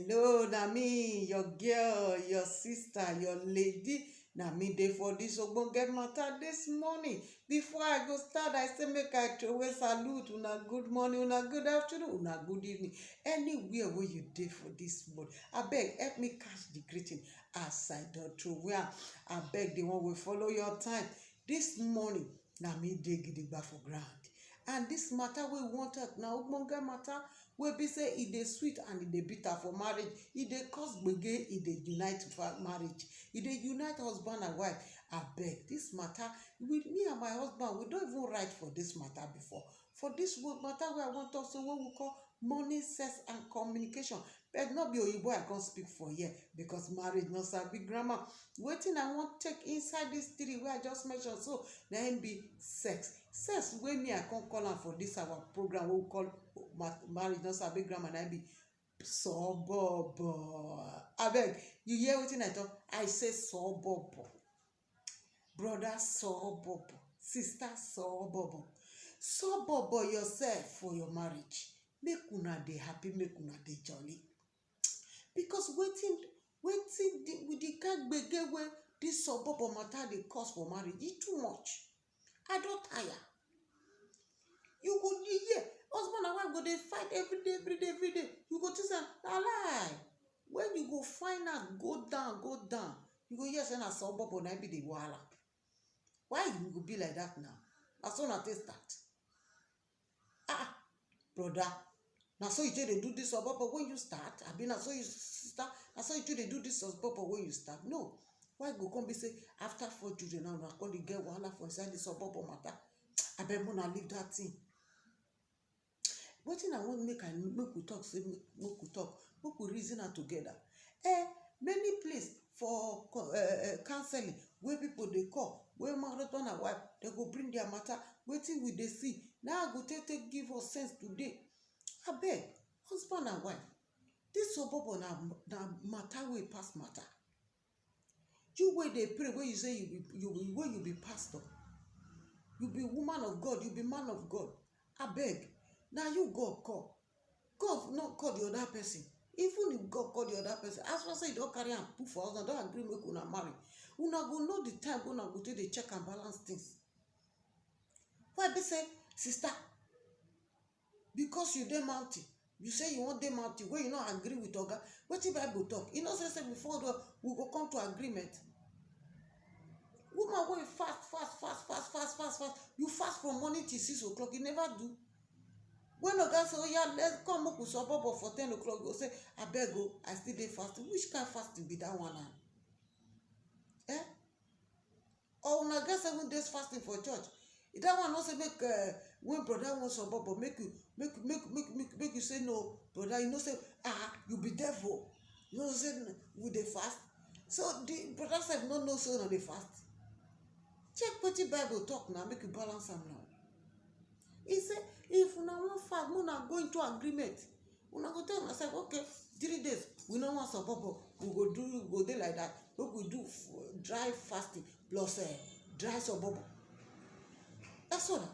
Hello, na me, your girl, your sister, your lady. Na me dey for this ogbonge matter this morning. Before I go start, I say make I throway salute. Una good morning, una good afternoon, una good evening. Anywhere where you dey for this morning. Abeg, help me catch the greeting as I don throway am. Abeg, the one wey follow your time. This morning, na me dey gidigba for ground. And this matter wey we wan talk na ogbonge matter wey be say e dey sweet and e dey bitter for marriage. E dey cause gbege, e dey unite marriage, e dey unite husband and wife. Abeg, this matter, with me and my husband, we don even write for this matter before. For this matter wey I wan talk, so wey we call money, sex and communication. But no be oyibo I come speak for here, because marriage no sabi grammar. Wetin I wan take inside this three wey I just mention so, na im be sex. Sex wey me I come call am for this our program wey we call marriage no sabi grammar, na im be sobobo. Abeg, you hear wetin I talk? I say sobobo. Brother sobobo, sister sobobo. Sobobo yourself for your marriage. Make una dey happy, make una dey jolly. Because wetin with the kind gbege wey this sobobo matter dey cause for marriage, e too much. I don tire. You go dey hear husband and wife go dey fight every day. You go think say na lie. When you go find out, go down, you go hear say na sobobo na im be the wahala. Why you go be like that now? Na so una take start. Brother, na so you take dey do this sobobo when you start? Abi na so you start? Na so you take dey do this sobobo when you start? No. Why go come be say after 4 children now una come dey get wahala for inside the sobobo matter? Abeg, una leave that thing. Wetin I want make we talk, say make we reason am together. Many place for counseling wey people dey come, wey husband and wife dem go bring their matter, wetin we dey see na I go take give us sense today. Abeg, husband and wife, this sobobo na matter wey pass matter. You wey dey pray, wey you say you be pastor, you be woman of God, you be man of God. Abeg, na you God call. God no call the other person. Even if God call the other person, as far as say you don carry am put for house, don agree make una marry, una go know the time wey una go take dey check and balance things. Why be say, sister, because you dey mountain, you say you wan dey mountain wey you no agree with oga, wetin Bible talk? You know say before we go come to agreement. Woman wey fast, you fast from morning till 6 o'clock, you never do. When oga say oya let's come make we sobobo for 10 o'clock, you go say abeg o, I still dey fasting. Which kind fasting be that one now? Or una get 7 days fasting for church? That one no say make when brother wan sobobo make you say no. Brother, you know say you be devil. You know say we dey fast. So the brother sef no know say una dey fast. Check wetin Bible talk now, make you balance am now. He say if una wan fast, una go into agreement. Una go tell myself, okay, 3 days we no wan sobobo, we go dey like that. Make we do dry fasting plus dry sobobo. That's all.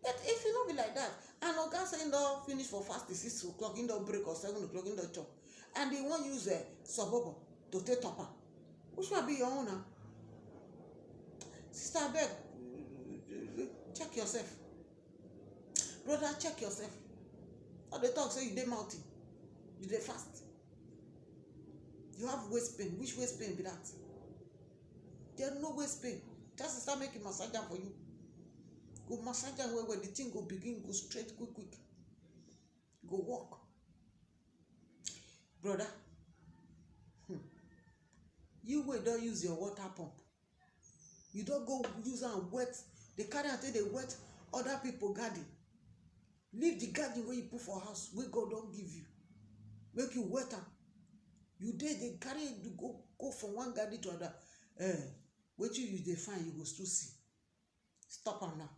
But if e no be like that, and oga say him don finish for fasting 6 o'clock, him don break or 7 o'clock, him don chop, and he wan use sobobo to take top am, which one be your own now? Sister, abeg, check yourself. Brother, check yourself. How they talk say you dey mountain, you dey fast, you have waist pain. Which waist pain be that? There no waist pain. Just start making massage for you. Go massage am well, the thing go begin go straight quick. Go walk. Brother, you wey don use your water pump, you don go use am wet, dey carry am take dey wet other people garden. Leave the garden wey you put for house, wey God don give you, make you wet am. You dey carry it go from one garden to another. Wetin you dey find, you go still see. Stop am now.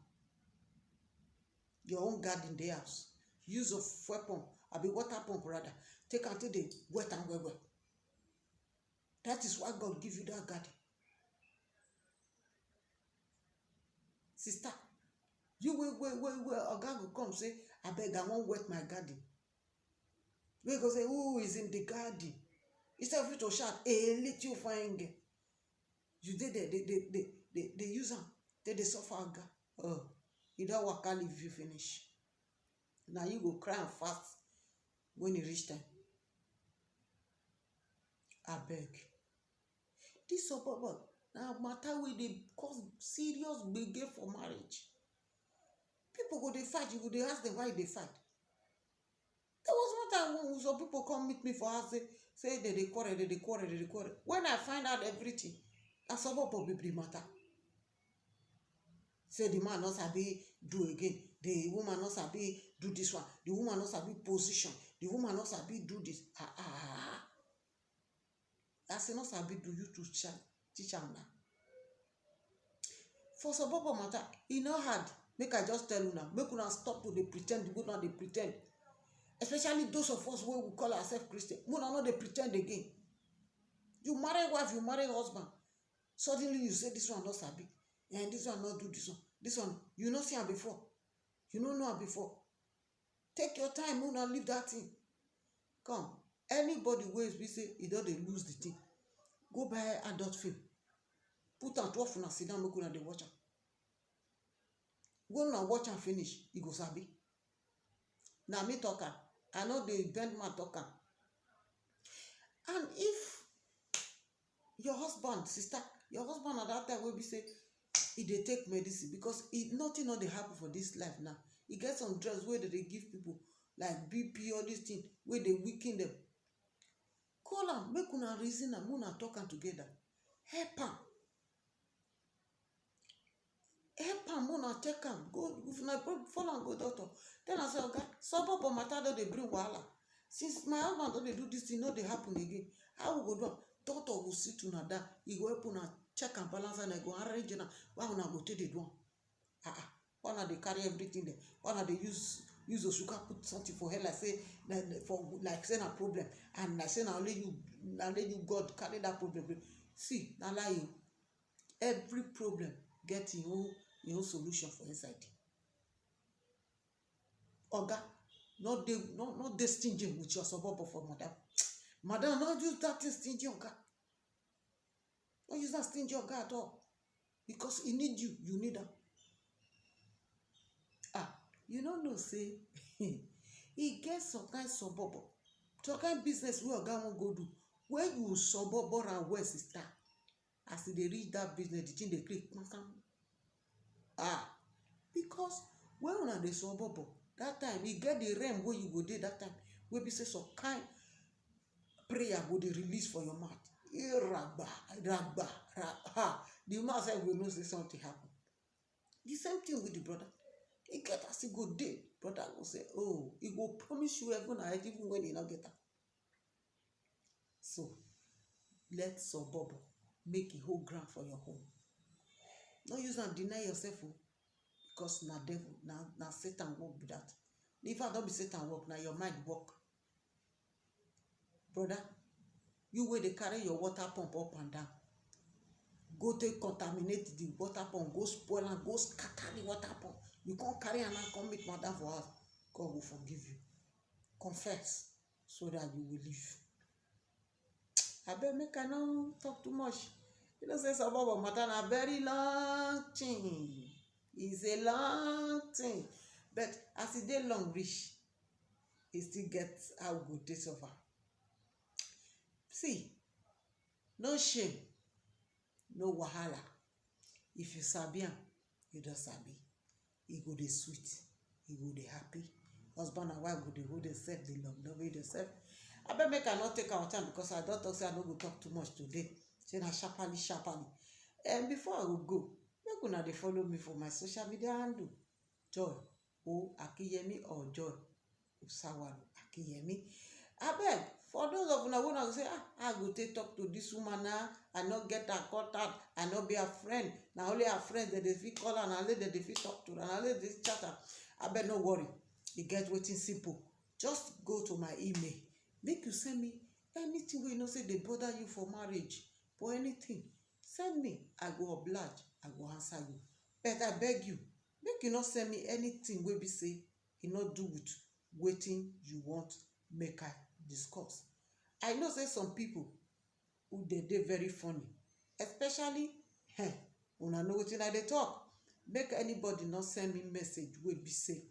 Your own garden dey house. Use of fuel pump, abi water pump rather, take am take dey wet am well. That is why God give you that garden. Sister, you wey oga go come say abeg I wan wet my garden. wey go say who is in the garden instead of you to shout little fine girl, you dey there dey use am take dey suffer oga. E don waka leave you finish. Na you go cry am fast when e reach time. Abeg, dis obobo na matter wey dey cause serious gbege for marriage. People go dey fight, you go dey ask dem why you dey fight. There was one time when some people come meet me for house say dem dey quarrel, dem dey quarrel, dem dey quarrel. When I find out everything, na sobobo be the matter. Say the man no sabi do again, the woman no sabi do this one, the woman no sabi position, the woman no sabi do this. As e no sabi do, you to teach am na. For sobobo matter, e no hard. Make I just tell una, make una stop to dey pre ten d, una dey pre ten d. Especially those of us wey we call ourselves Christian, una no dey pre ten d again. You marry wife, you marry husband, suddenly you say this one no sabi, and this one no do this one you no see am before, you no know am before. Take your time, una leave that thing. Come, anybody wey be say e don dey lose the thing, go buy adult film, put am 12 una sit down, make una dey watch am. When una watch am finish, e go sabi. Na me talk am, I no dey bend mouth talk am. And if your husband, sister, your husband na that time wey be say e dey take medicine, because nothing no dey happen for this life now. E get some drugs wey dem dey give people like BP, all these things wey dey weaken them. Call am, make una reason am, una talk am together. Help am. Help am, una take am go. If una follow am go doctor, tell am say oga, sobobo matter don dey bring wahala. Since my husband don dey do this thing, no dey happen again. How we go do am? Doctor go sit una down, e go help una check and balance, and I go arrange una how una go take dey do am. Why una dey carry everything there? Why una dey use osuka put something for head like say na problem, and like say na only you God carry that problem. See, na lie o. Every problem get im own solution for inside. Oga, no dey stingy with your sobobo for madam. Madam, no use that thing stingy oga. No use that stingy oga at all, because e need you, you need am. You no know say e get some kind sobobo, some kind business wey oga wan go do, when you sobobo am well, sister, as e dey reach that business, the thing dey click kpakam. Because when una dey sobobo, that time e get the realm wey you go dey that time, wey be say some kind prayer go dey release for your mouth. Ragba. The man sef go know say something happen. The same thing with the brother. E get as e go dey, brother go say, oh, e go promise you heaven and earth even when e no get am. So, let sobobo make e hold ground for your home. No use am deny yourself o, because na devil, na Satan work be that. In fact, no be Satan work, na your mind work. Brother, you wey dey carry your water pump up and down, go take contaminate the water pump, go spoil am, go scatter the water pump. You come carry am and come meet madam for house, God will forgive you. Confess so that you will live. Abeg, make I no talk too much. You know say sobobo matter na very long thing. It's a long thing, but as e dey long reach, e still get how we go take suffer. See, no shame, no wahala. If you sabi am, you don sabi. E go dey sweet, e go dey happy. Husband and wife go dey hold themselves, dey love themselves. Abeg, make I no take our time, because I don talk say I no go talk too much today. Say na sharparly. And before I go, make una dey follow me for my social media handle. Joy O Akiyemi or Joy Osawaru Akiyemi. Abeg, for those of una wey una go say, I go take talk to this woman now, I no get her contact, I no be her friend, na only her friends dem dey fit call her, na only dem dey fit talk to her, na only dey chat her. Abeg, no worry, e get wetin simple. Just go to my email, make you send me anything wey you know say dey bother you for marriage, or anything. Send me, I go oblige, I go answer you. But I beg you, make you no send me anything wey be say e no do with wetin you want make I discuss. I know say some people who dey very funny, especially una know wetin I dey talk. Make anybody not send me message wey be say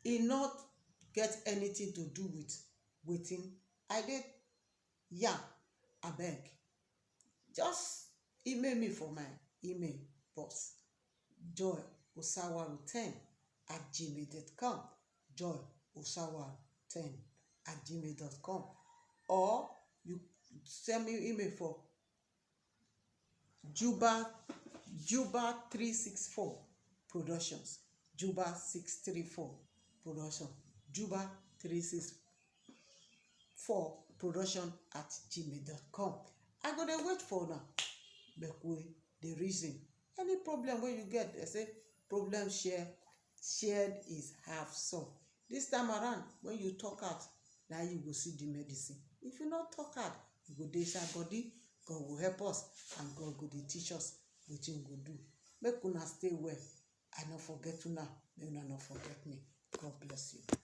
e not get anything to do with wetin I dey yarn. Abeg, just email me for my email box joyosawaru10@gmail.com, joyosawaru10@gmail.com, or you send me email for juba364 productions, juba634 production, juba364 production@gmail.com. I go dey wait for una. Make we dey reason any problem wey you get. They say problem shared is half solved. This time around, when you talk out, na you go see the medicine. If you not talk out, you go dey inside body. God will help us, and God go dey teach us wetin we go do. Make una stay well. I no forget una, make una no forget me. God bless you.